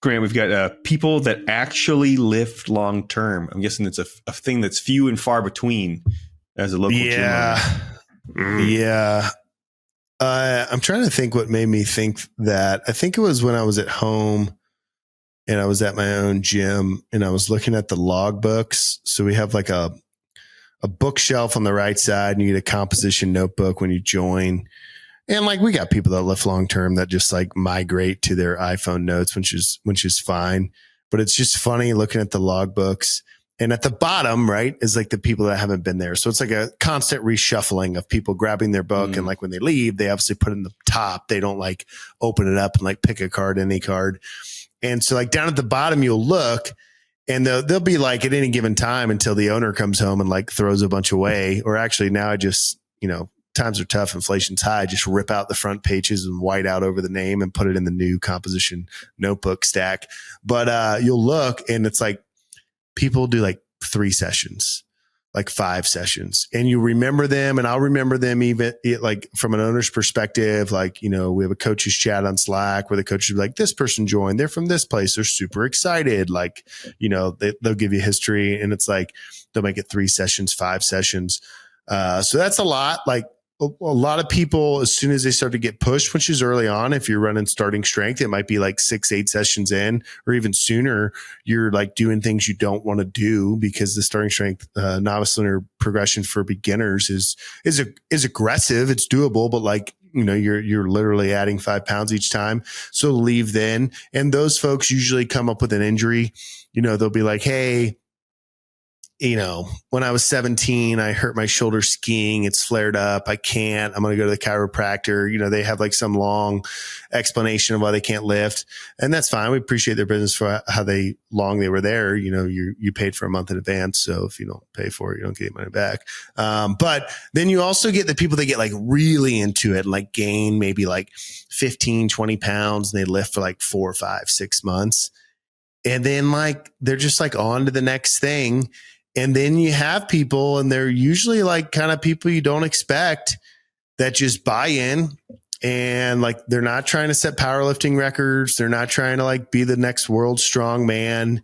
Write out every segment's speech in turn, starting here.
Grant, we've got people that actually lift long term. I'm guessing it's a thing that's few and far between as a local gym owner. Yeah. I'm trying to think what made me think that. I think it was when I was at home and I was at my own gym and I was looking at the log books. So we have like a bookshelf on the right side and you get a composition notebook when you join. And like we got people that lift long term that just like migrate to their iPhone notes, which is fine. But it's just funny looking at the log books. And at the bottom, right, is like the people that haven't been there. So it's like a constant reshuffling of people grabbing their book. And like when they leave, they obviously put it in the top. They don't like open it up and like pick a card, any card. And so like down at the bottom, you'll look and they'll be like at any given time until the owner comes home and like throws a bunch away. Or actually now I just, times are tough, inflation's high, just rip out the front pages and white out over the name and put it in the new composition notebook stack. But you'll look and it's like people do like 3 sessions, like 5 sessions, and you remember them. And I'll remember them even like from an owner's perspective, like, we have a coaches chat on Slack where the coaches are like, this person joined, they're from this place. They're super excited. Like, they'll give you history and it's like, they'll make it 3 sessions, 5 sessions. So that's a lot. Like a lot of people, as soon as they start to get pushed, which is early on, if you're running starting strength, it might be like 6, 8 sessions in, or even sooner. You're like doing things you don't want to do because the starting strength novice learner progression for beginners is aggressive. It's doable, but like, you're literally adding 5 pounds each time. So leave then. And those folks usually come up with an injury. They'll be like, hey, when I was 17, I hurt my shoulder skiing. It's flared up. I can't. I'm going to go to the chiropractor. They have like some long explanation of why they can't lift. And that's fine. We appreciate their business for how long they were there. You paid for a month in advance. So if you don't pay for it, you don't get your money back. But then you also get the people that get like really into it and like gain maybe like 15, 20 pounds and they lift for like 4, 5, 6 months. And then like, they're just like on to the next thing. And then you have people, and they're usually like kind of people you don't expect that just buy in and like, they're not trying to set powerlifting records. They're not trying to like be the next world strong man.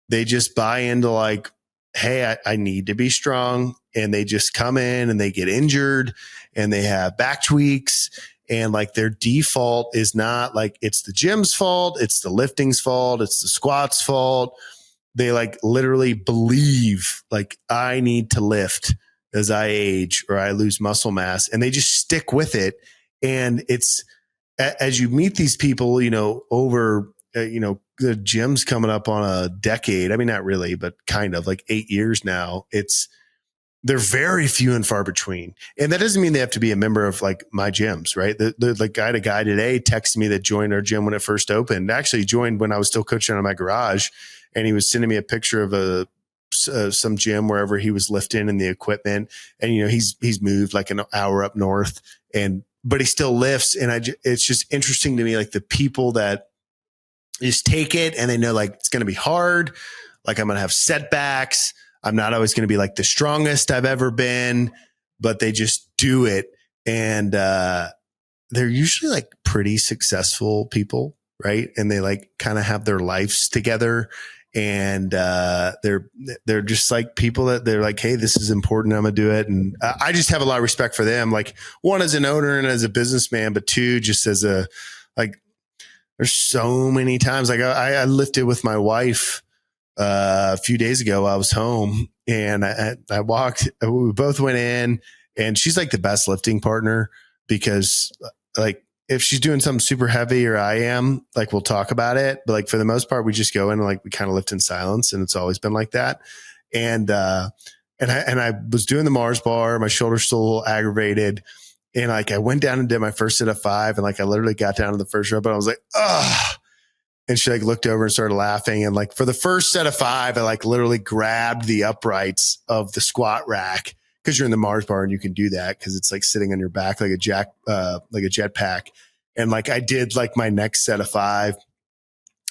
They just buy into like, hey, I need to be strong. And they just come in and they get injured and they have back tweaks. And like their default is not like, it's the gym's fault. It's the lifting's fault. It's the squat's fault. They like literally believe like I need to lift as I age or I lose muscle mass, and they just stick with it. And it's as you meet these people, over, the gym's coming up on a decade. I mean, not really, but kind of like 8 years now. They're very few and far between. And that doesn't mean they have to be a member of like my gyms, right? The guy today texted me that joined our gym when it first opened, actually joined when I was still coaching out of my garage. And he was sending me a picture of some gym wherever he was lifting and the equipment. And, he's moved like an hour up north but he still lifts. And it's just interesting to me, like the people that just take it and they know like it's going to be hard. Like I'm going to have setbacks. I'm not always going to be like the strongest I've ever been, but they just do it. And, they're usually like pretty successful people. Right. And they like kind of have their lives together. And they're just like people that they're like, hey, this is important. I'm gonna do it. And I just have a lot of respect for them. Like 1 as an owner and as a businessman, but 2 just as there's so many times like I lifted with my wife a few days ago. I was home and I walked. We both went in, and she's like the best lifting partner because like, if she's doing something super heavy or I am, like we'll talk about it. But like for the most part, we just go in and like we kind of lift in silence, and it's always been like that. And I was doing the Mars bar, my shoulder's still a little aggravated. And like I went down and did my first set of 5, and like I literally got down to the first rep and I was like, ugh. And she like looked over and started laughing. And like for the first set of 5, I like literally grabbed the uprights of the squat rack, because you're in the Mars bar and you can do that because it's like sitting on your back like a jetpack. And like I did like my next set of 5,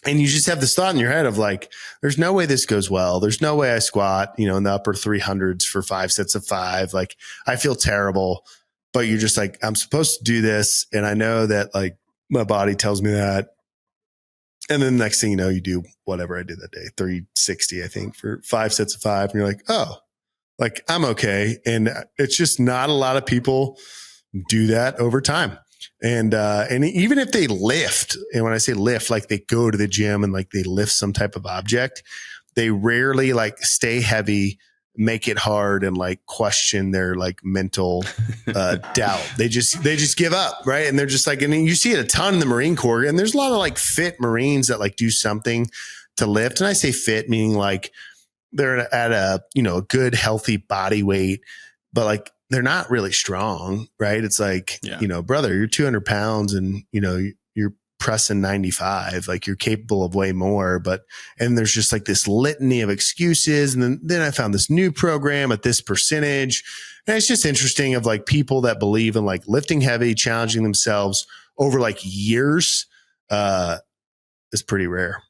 and you just have this thought in your head of like, there's no way this goes well. There's no way I squat, in the upper 300s for 5 sets of 5. Like I feel terrible, but you're just like, I'm supposed to do this. And I know that like my body tells me that. And then the next thing you know, you do whatever I did that day, 360, I think, for 5 sets of 5. And you're like, oh, like I'm okay. And it's just not a lot of people do that over time. And even if they lift, and when I say lift, like they go to the gym and like they lift some type of object, they rarely like stay heavy, make it hard, and like question their like mental doubt. They just give up, right? And they're just like, and you see it a ton in the Marine Corps, and there's a lot of like fit Marines that like do something to lift. And I say fit meaning like they're at a, you know, a good healthy body weight, but like they're not really strong, right? It's like, you know, brother, you're 200 pounds and, you know, you're pressing 95, like you're capable of way more. And there's just like this litany of excuses. And then I found this new program at this percentage. And it's just interesting of like people that believe in like lifting heavy, challenging themselves over like years, is pretty rare.